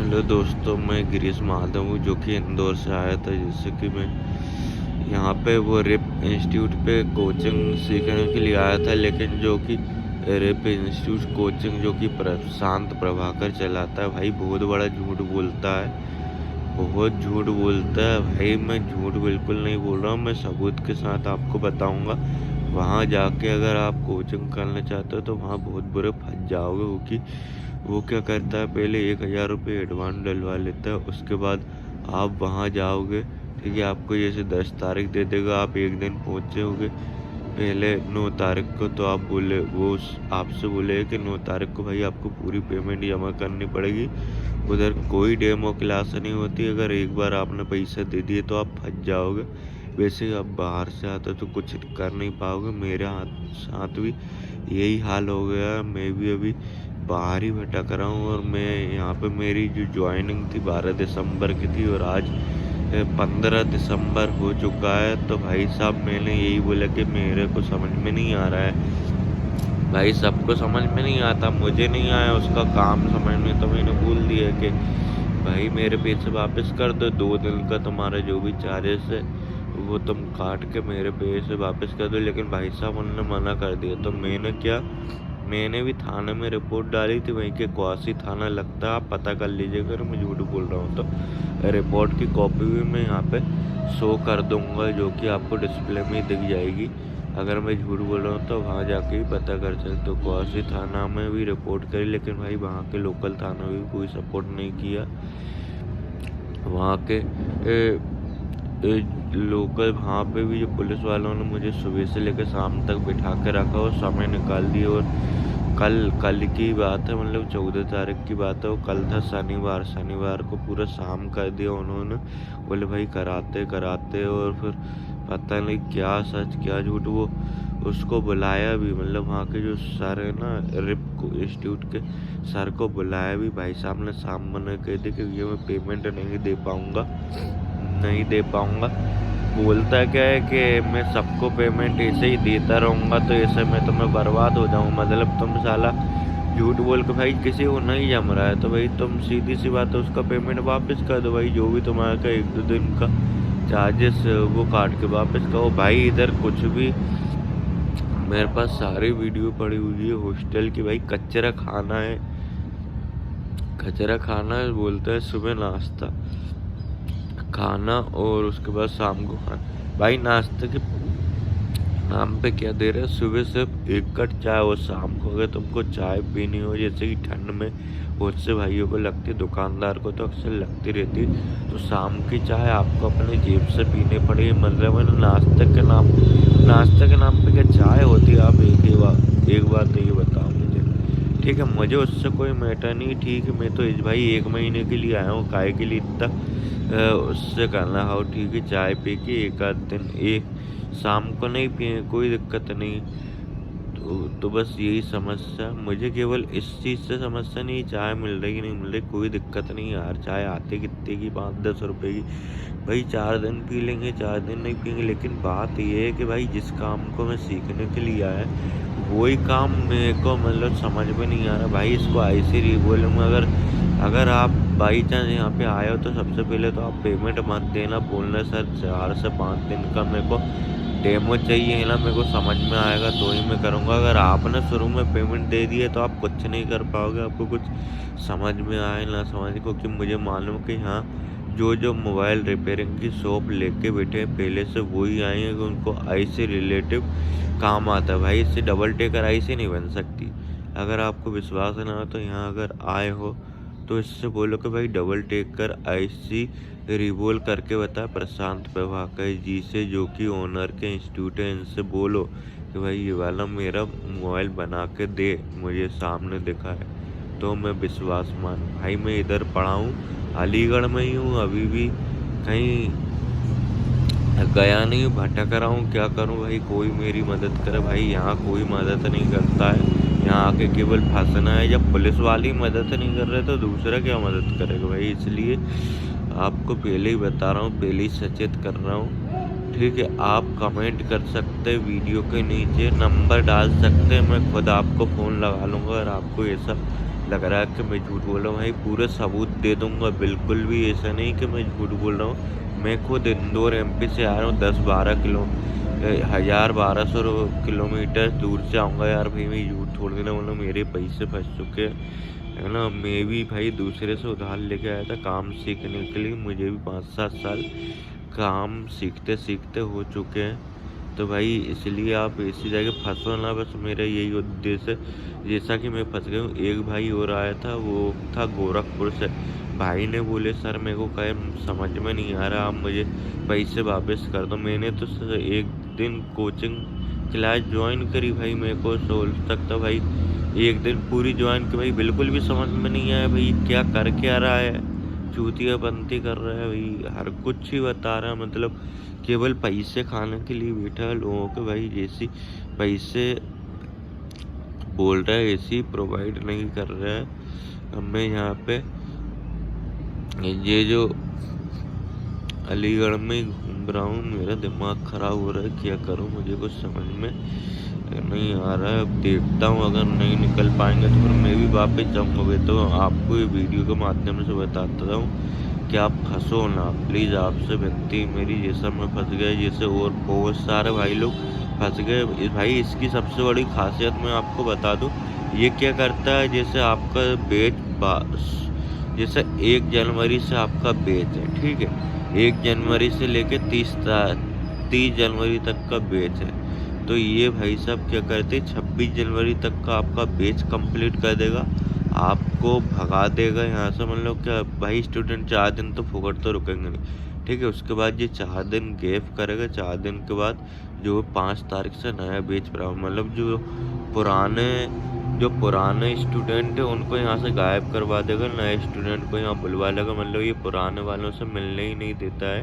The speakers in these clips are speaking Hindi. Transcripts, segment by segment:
हेलो दोस्तों, मैं गिरीश महादेव हूँ जो कि इंदौर से आया था। जैसे कि मैं यहाँ पे वो रिप इंस्टीट्यूट पे कोचिंग सीखने के लिए आया था, लेकिन जो कि रिप इंस्टीट्यूट कोचिंग जो कि प्रशांत प्रभाकर चलाता है, भाई बहुत बड़ा झूठ बोलता है। बहुत झूठ बोलता है भाई। मैं झूठ बिल्कुल नहीं बोल रहा हूँ, मैं सबूत के साथ आपको बताऊँगा। वहाँ जाके अगर आप कोचिंग करना चाहते हो तो वहाँ बहुत बुरे फंस जाओगे, क्योंकि वो क्या करता है, पहले 1000 रुपये एडवांस डलवा लेता है। उसके बाद आप वहाँ जाओगे, ठीक है, आपको जैसे 10 तारीख दे देगा, आप एक दिन पहुँचे होगे पहले 9 तारीख को, तो आप बोले वो आपसे बोले कि 9 तारीख को भाई आपको पूरी पेमेंट जमा करनी पड़ेगी। उधर कोई डेमो क्लास नहीं होती। अगर एक बार आपने पैसे दे दिए तो आप फंस जाओगे। वैसे ही आप बाहर से आते तो कुछ कर नहीं पाओगे। मेरे साथ भी यही हाल हो गया। मैं भी अभी बाहर ही भटक रहा हूँ, और मैं यहाँ पे मेरी जो ज्वाइनिंग थी 12 दिसंबर की थी, और आज 15 दिसंबर हो चुका है। तो भाई साहब मैंने यही बोला कि मेरे को समझ में नहीं आ रहा है। भाई सबको समझ में नहीं आता, मुझे नहीं आया उसका काम समझ में, तो मैंने बोल दिया कि भाई मेरे पैसे वापस कर दो। 2 दिन का तुम्हारा जो भी चार्जेस है वो तुम काट के मेरे पैसे वापस कर दो। लेकिन भाई साहब उन्होंने मना कर दिया। तो मैंने भी थाने में रिपोर्ट डाली थी, वहीं के क्वासी थाना लगता है, आप पता कर लीजिएगा अगर मैं झूठ बोल रहा हूँ तो। रिपोर्ट की कॉपी भी मैं यहाँ पे शो कर दूंगा, जो कि आपको डिस्प्ले में ही दिख जाएगी। अगर मैं झूठ बोल रहा हूँ तो वहाँ जाके ही पता कर सकते हो। क्वासी थाना में भी रिपोर्ट करी, लेकिन भाई वहाँ के लोकल थाना भी कोई सपोर्ट नहीं किया। वहाँ के लोकल वहाँ पे भी जो पुलिस वालों ने मुझे सुबह से लेकर शाम तक बिठा के रखा और समय निकाल दिया। और कल की बात है, मतलब 14 तारीख की बात है। वो कल था शनिवार को पूरा शाम कर दिया उन्होंने। बोले भाई कराते कराते, और फिर पता नहीं क्या सच क्या झूठ। वो उसको बुलाया भी, मतलब वहाँ के जो सर है ना रिप इंस्टीट्यूट के सर को बुलाया भी। भाई साहब ने शाम मना कह दी कि ये मैं पेमेंट नहीं दे पाऊँगा। बोलता क्या है कि मैं सबको पेमेंट ऐसे ही देता रहूँगा, तो ऐसे में तो मैं बर्बाद हो जाऊँ। मतलब तुम साला झूठ बोल के भाई किसी को नहीं जम रहा है, तो भाई तुम सीधी सी बात है उसका पेमेंट वापस कर दो। भाई जो भी तुम्हारा का 1-2 दिन का चार्जेस वो काट के वापस करो। भाई इधर कुछ भी, मेरे पास सारी वीडियो पड़ी हुई है हॉस्टल की। भाई कचरा खाना है, बोलते हैं सुबह नाश्ता खाना और उसके बाद शाम को खाना। भाई नाश्ते के नाम पे क्या दे रहे हैं, सुबह सिर्फ 1 कप चाय, और शाम को अगर तुमको चाय पीनी हो, जैसे कि ठंड में बहुत से भाइयों को लगती है, दुकानदार को तो अक्सर लगती रहती है, तो शाम की चाय आपको अपने जेब से पीनी पड़ेगी। मतलब नाश्ते के नाम पे क्या चाय होती है? आप एक बात तो ये बताओ मुझे। ठीक है, मुझे उससे कोई मैटर नहीं, ठीक है, मैं तो इस भाई 1 महीने के लिए आया हूँ, काय के लिए इतना उससे करना हो। ठीक है, चाय पी के एक आध दिन शाम को नहीं पिए कोई दिक्कत नहीं। तो बस यही समस्या मुझे, केवल इस चीज़ से समस्या नहीं, चाय मिल रही कि नहीं मिल रही कोई दिक्कत नहीं यार। चाय आती कितने की, 5-10 रुपए की। भाई 4 दिन पी लेंगे, 4 दिन नहीं पियेंगे। लेकिन बात ये है कि भाई जिस काम को मैं सीखने के लिए आया वही काम मेरे को मतलब समझ में नहीं आ रहा। भाई इसको ऐसे ही बोलूँगा, अगर आप बाई चांस यहाँ पे आए हो तो सबसे पहले तो आप पेमेंट मत देना। बोलना सर 4 से 5 दिन का मेरे को डेमो चाहिए है ना, मेरे को समझ में आएगा तो ही मैं करूँगा। अगर आपने शुरू में पेमेंट दे दी है तो आप कुछ नहीं कर पाओगे, आपको कुछ समझ में आए ना समझ। क्योंकि मुझे मालूम कि हाँ, जो मोबाइल रिपेयरिंग की शॉप लेके बैठे हैं पहले से वही आए हैं कि उनको आई से रिलेटिव काम आता है। भाई इससे डबल टेकर आई से नहीं बन सकती। अगर आपको विश्वास ना हो तो यहाँ अगर आए हो तो इससे बोलो कि भाई डबल टेकर आईसी रिवोल्व करके बता प्रशांत प्रभाकर जी से, जो कि ओनर के इंस्टीट्यूट है। इनसे बोलो कि भाई ये वाला मेरा मोबाइल बना के दे, मुझे सामने दिखा है तो मैं विश्वास मान। भाई मैं इधर पढ़ा हूँ, अलीगढ़ में ही हूँ, अभी भी कहीं गया नहीं, भटक रहा हूँ। क्या करूँ भाई, कोई मेरी मदद करे। भाई यहाँ कोई मदद नहीं करता है, यहाँ आके केवल फंसना है। जब पुलिस वाले मदद नहीं कर रहे तो दूसरा क्या मदद करेगा भाई। इसलिए आपको पहले ही बता रहा हूँ, पहले ही सचेत कर रहा हूँ। ठीक है, आप कमेंट कर सकते हैं, वीडियो के नीचे नंबर डाल सकते हैं, मैं खुद आपको फ़ोन लगा लूँगा अगर आपको ऐसा लग रहा है कि मैं झूठ बोल रहा हूँ। भाई पूरे सबूत दे दूंगा, बिल्कुल भी ऐसा नहीं कि मैं झूठ बोल रहा हूँ। मैं खुद इंदौर MP से आ रहा हूँ, 10-12 किलोमीटर दूर से आऊँगा यार। भाई मैं झूठ थोड़ी ना बोलूँ, मेरे पैसे फंस चुके हैं, है ना। मैं भी भाई दूसरे से उधार लेके आया था काम सीखने के लिए, मुझे भी 5-7 साल काम सीखते सीखते हो चुके हैं। तो भाई इसलिए आप ऐसी जगह फंसो ना, बस मेरा यही उद्देश्य है। जैसा कि मैं फंस गया हूँ। एक भाई और आया था, वो था गोरखपुर से। भाई ने बोले सर मेरे को कहीं समझ में नहीं आ रहा, आप मुझे पैसे वापस कर दो। मैंने तो एक दिन कोचिंग क्लास ज्वाइन करी भाई, मेरे को सोच सकता भाई एक दिन पूरी ज्वाइन की, भाई बिल्कुल भी समझ में नहीं आया भाई क्या कर क्या रहा है, चूतियापंती कर रहा है भाई, हर कुछ ही बता रहा है। मतलब केवल पैसे खाने के लिए बैठा है लोगों के, भाई जैसी पैसे बोल रहा है ऐसी प्रोवाइड नहीं कर रहा है। अब मैं यहाँ पे ये जो अलीगढ़ में घूम रहा हूँ, मेरा दिमाग खराब हो रहा है, क्या करूँ मुझे कुछ समझ में नहीं आ रहा है। अब देखता हूँ, अगर नहीं निकल पाएंगे तो फिर मैं भी वापस जाऊँगा। तो आपको ये वीडियो के माध्यम से बताता हूँ कि आप फंसो ना, प्लीज़ आपसे विनती मेरी, जैसा मैं फंस गया, जैसे और बहुत सारे भाई लोग फंस गए। भाई इसकी सबसे बड़ी खासियत मैं आपको बता दूँ, ये क्या करता है, जैसे आपका जैसे 1 जनवरी से आपका बैच है, ठीक है, 1 जनवरी से लेके 30 जनवरी तक का बैच है। तो ये भाई साहब क्या करते, 26 जनवरी तक का आपका बैच कंप्लीट कर देगा, आपको भगा देगा यहाँ से। मतलब क्या भाई, स्टूडेंट 4 दिन तो फुकट तो रुकेंगे नहीं, ठीक है। उसके बाद ये 4 दिन गैप करेगा, 4 दिन के बाद जो 5 तारीख से नया बैच मतलब जो पुराने स्टूडेंट है उनको यहाँ से गायब करवा देगा, नए स्टूडेंट को यहाँ बुलवा लेगा। मतलब ये पुराने वालों से मिलने ही नहीं देता है,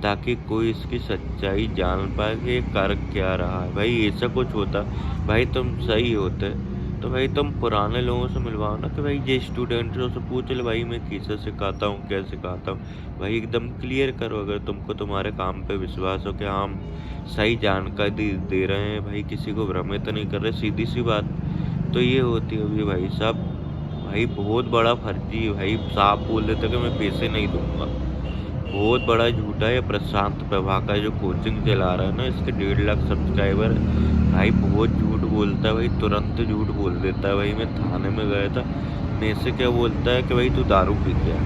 ताकि कोई इसकी सच्चाई जान पाए कि ये कर क्या रहा है। भाई ऐसा कुछ होता भाई तुम सही होते तो भाई तुम पुराने लोगों से मिलवाओ ना, कि भाई ये स्टूडेंट से पूछ ले भाई मैं किसे सिखाता हूँ, क्या सिखाता हूँ। भाई एकदम क्लियर करो, अगर तुमको तुम्हारे काम पे विश्वास हो कि हम सही जानकारी दे रहे हैं, भाई किसी को भ्रमित नहीं कर रहे, सीधी सी बात तो ये होती है। भाई साहब, भाई बहुत बड़ा फर्जी है भाई, साफ बोल देते कि मैं पैसे नहीं दूंगा। बहुत बड़ा झूठा है। प्रशांत प्रभाकर जो कोचिंग चला रहा है ना, इसके 1.5 लाख सब्सक्राइबर है भाई, बहुत झूठ बोलता है भाई, तुरंत झूठ बोल देता है भाई। मैं थाने में गया था, मेरे से क्या बोलता है कि भाई तू दारू पी गया,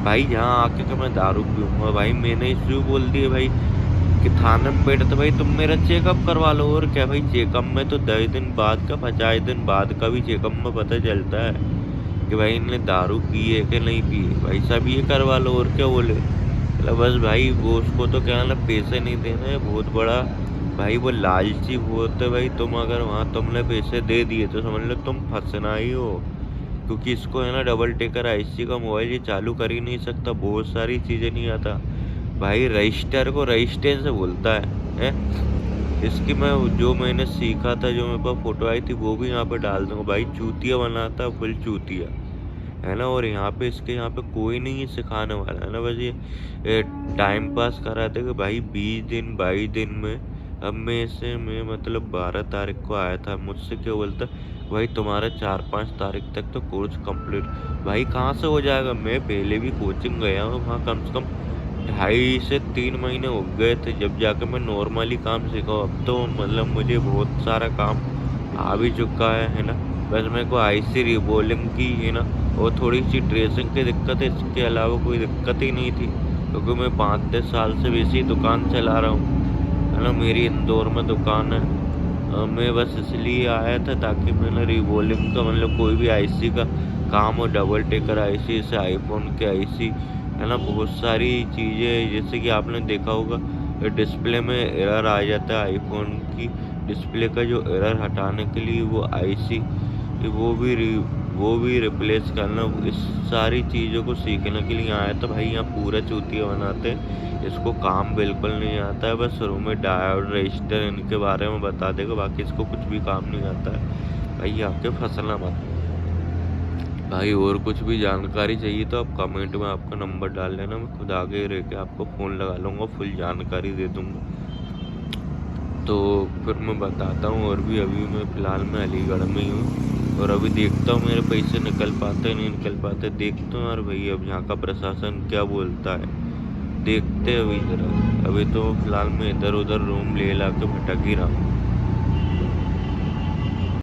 भाई यहाँ आके कि मैं दारू पीऊंगा। भाई मैंने इसलिए बोल दिया भाई कि थाने में बैठे तो भाई तुम मेरा चेकअप करवा लो, और क्या भाई चेकअप में तो 10 दिन बाद का 50 दिन बाद का भी चेकअप में पता चलता है कि भाई इनने दारू पी है कि नहीं पी है। भाई साहब ये करवा लो, और क्या बोले। मतलब बस भाई वो उसको तो क्या ना पैसे नहीं देना है, बहुत बड़ा भाई वो लालची बहुत है भाई। तुम अगर वहाँ तुमने पैसे दे दिए तो समझ लो तुम फंसना ही हो, क्योंकि इसको है ना डबल टेकर IC का मोबाइल ये चालू कर ही नहीं सकता, बहुत सारी चीज़ें नहीं आता भाई। रजिस्टर को रजिस्टर से बोलता है? इसकी मैंने सीखा था, जो मेरे पास फोटो आई थी वो भी यहाँ पे डाल दूंगा। भाई चूतिया बनाता फुल चूतिया, है ना। और यहाँ पे इसके यहाँ पे कोई नहीं है सिखाने वाला, है ना। बस ये टाइम पास कराते कि भाई 20 दिन 22 दिन में। अब मैं मतलब 12 तारीख को आया था, मुझसे क्या बोलता भाई तुम्हारा 4-5 तारीख तक तो कोर्स कंप्लीट। भाई कहाँ से हो जाएगा, मैं पहले भी कोचिंग गया हूँ, वहाँ कम से कम 2.5 से 3 महीने हो गए थे जब जाकर मैं नॉर्मली काम सीखा। अब तो मतलब मुझे बहुत सारा काम आ भी चुका है ना। बस मेरे को IC रिबोलिंग की है ना, और थोड़ी सी ट्रेसिंग की दिक्कत है, इसके अलावा कोई दिक्कत ही नहीं थी, क्योंकि मैं 5-10 साल से वैसी दुकान चला रहा हूँ, है ना। मेरी इंदौर में दुकान है। मैं बस इसलिए आया था ताकि मैंने रिबोलिंग का मतलब कोई भी IC का काम हो, डबल टेकर IC से iPhone के IC, है ना। बहुत सारी चीज़ें जैसे कि आपने देखा होगा डिस्प्ले में एरर आ जाता है, आईफोन की डिस्प्ले का जो एरर हटाने के लिए वो IC वो भी रिप्लेस करना, इस सारी चीज़ों को सीखने के लिए आया था भाई। यहाँ पूरा चूतिया बनाते हैं, इसको काम बिल्कुल नहीं आता है, बस शुरू में डायोड रजिस्टर इनके बारे में बता देगा, बाकी इसको कुछ भी काम नहीं आता है भाई। आपके फंसना मत भाई। और कुछ भी जानकारी चाहिए तो आप कमेंट में आपका नंबर डाल लेना, मैं खुद आगे रह के आपको फ़ोन लगा लूँगा, फुल जानकारी दे दूँगा। तो फिर मैं बताता हूँ। और भी अभी मैं फ़िलहाल मैं अलीगढ़ में ही हूँ। और अभी देखता हूँ मेरे पैसे निकल पाते नहीं निकल पाते, देखता हूँ यार भाई अब यहाँ का प्रशासन क्या बोलता है, देखते हैं अभी जरा। अभी तो फिलहाल मैं इधर उधर रूम ले ला के भटक ही रहा हूँ।